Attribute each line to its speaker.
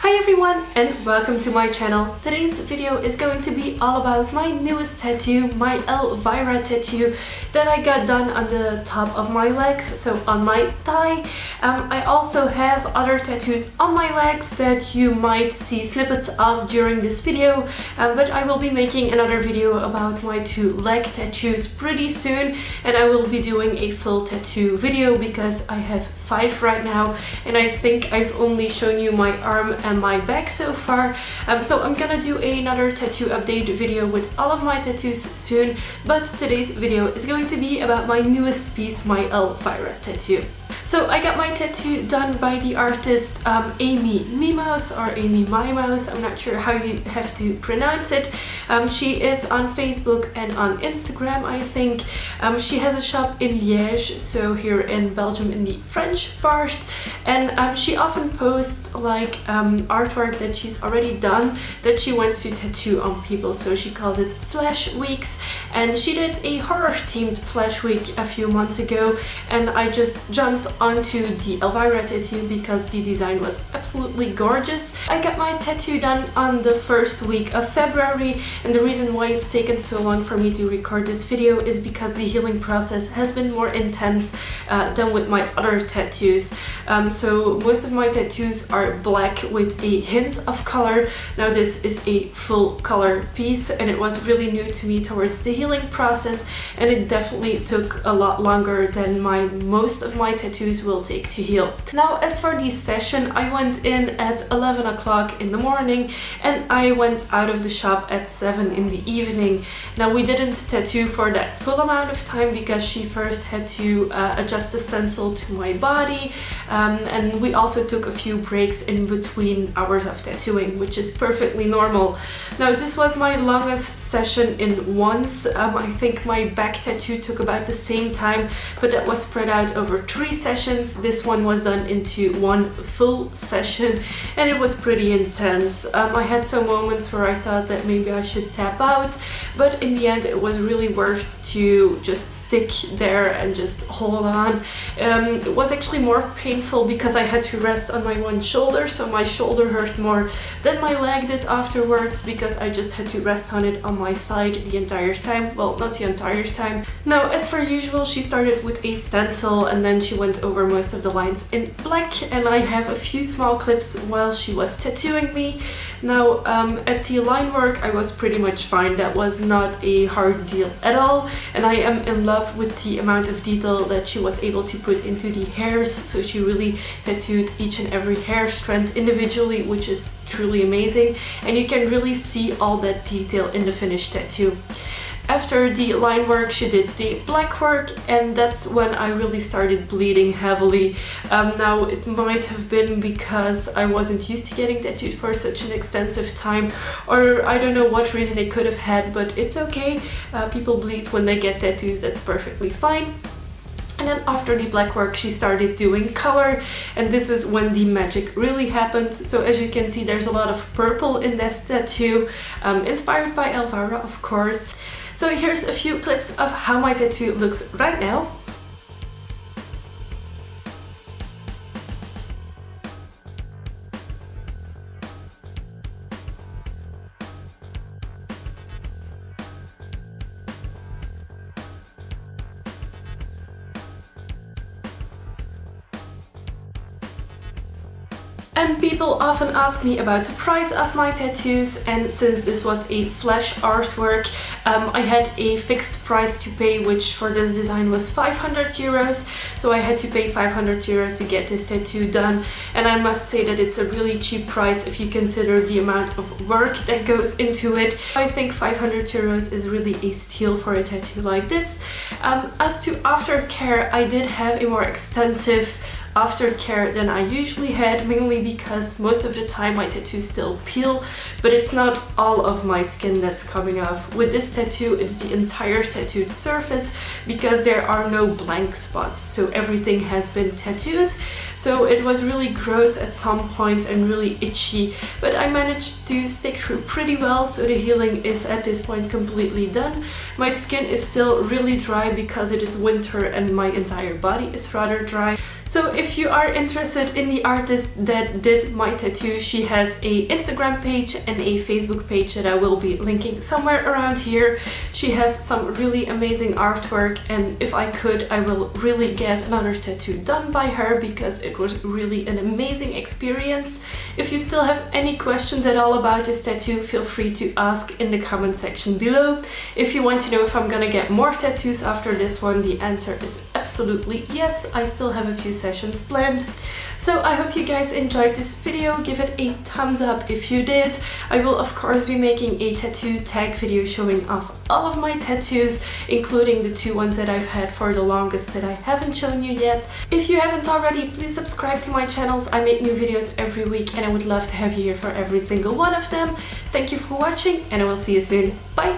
Speaker 1: Hi everyone and welcome to my channel. Today's video is going to be all about my newest tattoo, my Elvira tattoo that I got done on the top of my legs, so on my thigh. I also have other tattoos on my legs that you might see snippets of during this video, but I will be making another video about my two leg tattoos pretty soon, and I will be doing a full tattoo video because I have 5 right now and I think I've only shown you my arm and my back so far. So I'm gonna do another tattoo update video with all of my tattoos soon, but today's video is going to be about my newest piece, my Elvira tattoo. So I got my tattoo done by the artist Amy Mymouse or Amy Mymouse, I'm not sure how you have to pronounce it. She is on Facebook and on Instagram, I think. She has a shop in Liège, so here in Belgium in the French part, and she often posts like artwork that she's already done that she wants to tattoo on people, so she calls it Flash Weeks, and she did a horror themed Flash Week a few months ago, and I just jumped onto the Elvira tattoo because the design was absolutely gorgeous. I got my tattoo done on the first week of February, and the reason why it's taken so long for me to record this video is because the healing process has been more intense than with my other tattoos. So most of my tattoos are black with a hint of color. Now this is a full color piece and it was really new to me towards the healing process, and it definitely took a lot longer than most of my tattoos will take to heal. Now as for the session, I went in at 11 o'clock in the morning and I went out of the shop at 7 in the evening. Now we didn't tattoo for that full amount of time because she first had to adjust the stencil to my body, and we also took a few breaks in between hours of tattooing, which is perfectly normal. Now this was my longest session in once. I think my back tattoo took about the same time, but that was spread out over 3 sessions. This one was done into one full session and it was pretty intense. I had some moments where I thought that maybe I should tap out, but in the end it was really worth to just stick there and just hold on. It was actually more painful because I had to rest on my one shoulder, so my shoulder hurt more than my leg did afterwards because I just had to rest on it on my side the entire time. Well, not the entire time. Now as for usual, she started with a stencil and then she went over most of the lines in black, and I have a few small clips while she was tattooing me. Now at the line work I was pretty much fine. That was not a hard deal at all, and I am in love with the amount of detail that she was able to put into the hairs, so she really tattooed each and every hair strand individually, which is truly amazing, and you can really see all that detail in the finished tattoo. After the line work, she did the black work, and that's when I really started bleeding heavily. Now it might have been because I wasn't used to getting tattooed for such an extensive time, or I don't know what reason it could have had, but it's okay. People bleed when they get tattoos, that's perfectly fine. And then after the black work she started doing color, and this is when the magic really happened. So as you can see, there's a lot of purple in this tattoo, inspired by Elvira, of course. So here's a few clips of how my tattoo looks right now. And people often ask me about the price of my tattoos, and since this was a flash artwork, I had a fixed price to pay, which for this design was 500 euros. So I had to pay 500 euros to get this tattoo done, and I must say that it's a really cheap price if you consider the amount of work that goes into it. I think 500 euros is really a steal for a tattoo like this. As to aftercare, I did have a more extensive aftercare than I usually had, mainly because most of the time my tattoos still peel, but it's not all of my skin that's coming off. With this tattoo, it's the entire tattooed surface because there are no blank spots, so everything has been tattooed. So it was really gross at some points and really itchy, but I managed to stick through pretty well, so the healing is at this point completely done. My skin is still really dry because it is winter and my entire body is rather dry. So So if you are interested in the artist that did my tattoo, she has a Instagram page and a Facebook page that I will be linking somewhere around here. She has some really amazing artwork, and if I could, I will really get another tattoo done by her because it was really an amazing experience. If you still have any questions at all about this tattoo, feel free to ask in the comment section below. If you want to know if I'm gonna get more tattoos after this one, the answer is absolutely yes. I still have a few sessions planned. So I hope you guys enjoyed this video. Give it a thumbs up if you did. I will of course be making a tattoo tag video showing off all of my tattoos, including the 2 ones that I've had for the longest that I haven't shown you yet. If you haven't already, please subscribe to my channels. I make new videos every week and I would love to have you here for every single one of them. Thank you for watching and I will see you soon. Bye!